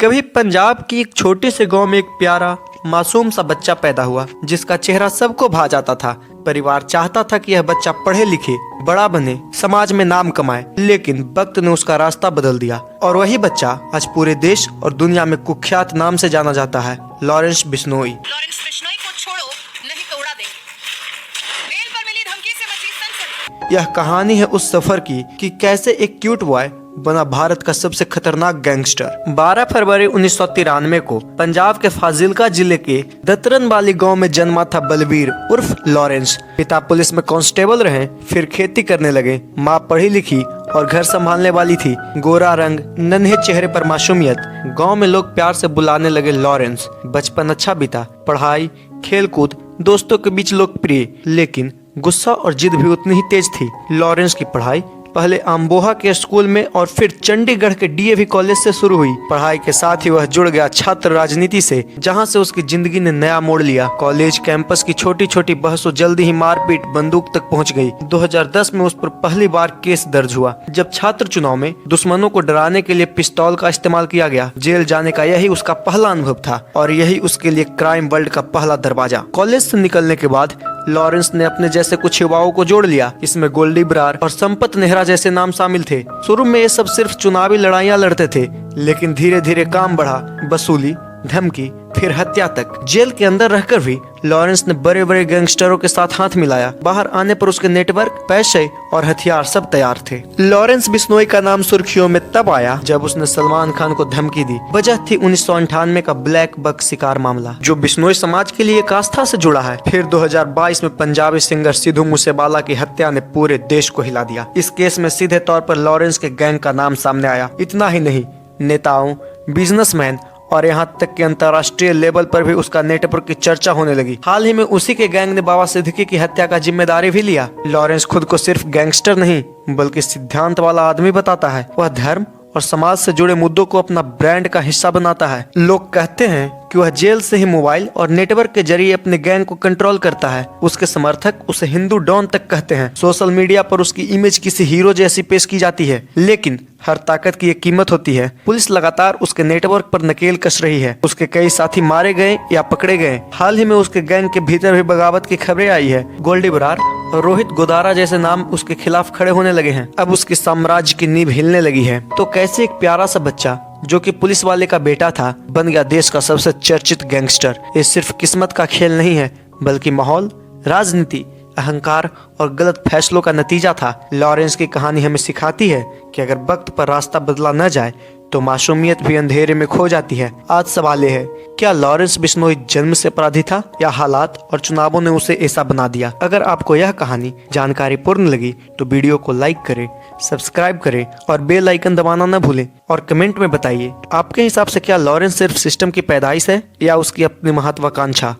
कभी पंजाब की एक छोटे से गांव में एक प्यारा मासूम सा बच्चा पैदा हुआ जिसका चेहरा सबको भा जाता था। परिवार चाहता था कि यह बच्चा पढ़े लिखे बड़ा बने, समाज में नाम कमाए, लेकिन वक्त ने उसका रास्ता बदल दिया और वही बच्चा आज पूरे देश और दुनिया में कुख्यात नाम से जाना जाता है, लॉरेंस बिश्नोई। लॉरेंस बिश्नोई को छोड़ो, नहीं तो उड़ा देंगे। मेल पर मिली धमकी से मची सनसनी। यह कहानी है उस सफर की कि कैसे एक क्यूट बॉय बना भारत का सबसे खतरनाक गैंगस्टर। 12 फरवरी 1993 को पंजाब के फाजिल्का जिले के दतरन वाली गांव में जन्मा था बलबीर उर्फ लॉरेंस। पिता पुलिस में कांस्टेबल रहे, फिर खेती करने लगे। माँ पढ़ी लिखी और घर संभालने वाली थी। गोरा रंग, नन्हे चेहरे पर मासूमियत। गांव में लोग प्यार से बुलाने लगे लॉरेंस। बचपन अच्छा बीता, पढ़ाई, खेलकूद, दोस्तों के बीच लोकप्रिय, लेकिन गुस्सा और जिद भी उतनी ही तेज थी। लॉरेंस की पढ़ाई पहले अम्बोहा के स्कूल में और फिर चंडीगढ़ के डीएवी कॉलेज से शुरू हुई। पढ़ाई के साथ ही वह जुड़ गया छात्र राजनीति से, जहां से उसकी जिंदगी ने नया मोड़ लिया। कॉलेज कैंपस की छोटी छोटी बहसों जल्दी ही मारपीट, बंदूक तक पहुंच गई। 2010 में उस पर पहली बार केस दर्ज हुआ, जब छात्र चुनाव में दुश्मनों को डराने के लिए पिस्तौल का इस्तेमाल किया गया। जेल जाने का यही उसका पहला अनुभव था और यही उसके लिए क्राइम वर्ल्ड का पहला दरवाजा। कॉलेज से निकलने के बाद लॉरेंस ने अपने जैसे कुछ युवाओं को जोड़ लिया। इसमें गोल्डी बरार और संपत नेहरा जैसे नाम शामिल थे। शुरू में ये सब सिर्फ चुनावी लड़ाइयां लड़ते थे, लेकिन धीरे धीरे काम बढ़ा, वसूली, धमकी, फिर हत्या तक। जेल के अंदर रहकर भी लॉरेंस ने बड़े बड़े गैंगस्टरों के साथ हाथ मिलाया। बाहर आने पर उसके नेटवर्क, पैसे और हथियार सब तैयार थे। लॉरेंस बिश्नोई का नाम सुर्खियों में तब आया जब उसने सलमान खान को धमकी दी। वजह थी 1998 का ब्लैक बक शिकार मामला, जो बिश्नोई समाज के लिए एक आस्था से जुड़ा है। फिर 2022 में पंजाबी सिंगर सिद्धू मूसेवाला की हत्या ने पूरे देश को हिला दिया। इस केस में सीधे तौर पर लॉरेंस के गैंग का नाम सामने आया। इतना ही नहीं, नेताओं, बिजनेसमैन और यहाँ तक कि अंतर्राष्ट्रीय लेवल पर भी उसका नेटवर्क की चर्चा होने लगी। हाल ही में उसी के गैंग ने बाबा सिद्दीकी की हत्या का जिम्मेदारी भी लिया। लॉरेंस खुद को सिर्फ गैंगस्टर नहीं बल्कि सिद्धांत वाला आदमी बताता है। वह धर्म और समाज से जुड़े मुद्दों को अपना ब्रांड का हिस्सा बनाता है। लोग कहते हैं कि वह जेल से ही मोबाइल और नेटवर्क के जरिए अपने गैंग को कंट्रोल करता है। उसके समर्थक उसे हिंदू डॉन तक कहते हैं। सोशल मीडिया पर उसकी इमेज किसी हीरो जैसी पेश की जाती है, लेकिन हर ताकत की एक कीमत होती है। पुलिस लगातार उसके नेटवर्क पर नकेल कस रही है। उसके कई साथी मारे गए या पकड़े गए। हाल ही में उसके गैंग के भीतर भी बगावत की खबरें आई है। गोल्डी बरार और रोहित गोदारा जैसे नाम उसके खिलाफ खड़े होने लगे हैं। अब उसके साम्राज्य की नींव हिलने लगी है। तो कैसे एक प्यारा सा बच्चा जो कि पुलिस वाले का बेटा था, बन गया देश का सबसे चर्चित गैंगस्टर। ये सिर्फ किस्मत का खेल नहीं है, बल्कि माहौल, राजनीति, अहंकार और गलत फैसलों का नतीजा था। लॉरेंस की कहानी हमें सिखाती है कि अगर वक्त पर रास्ता बदला न जाए तो मासूमियत भी अंधेरे में खो जाती है। आज सवाल ये है, क्या लॉरेंस बिश्नोई जन्म से अपराधी था या हालात और चुनावों ने उसे ऐसा बना दिया? अगर आपको यह कहानी जानकारी पूर्ण लगी तो वीडियो को लाइक करें, सब्सक्राइब करें और बेल आइकन दबाना न भूलें। और कमेंट में बताइए, आपके हिसाब से क्या लॉरेंस सिर्फ सिस्टम की पैदाइश है या उसकी अपनी महत्वाकांक्षा?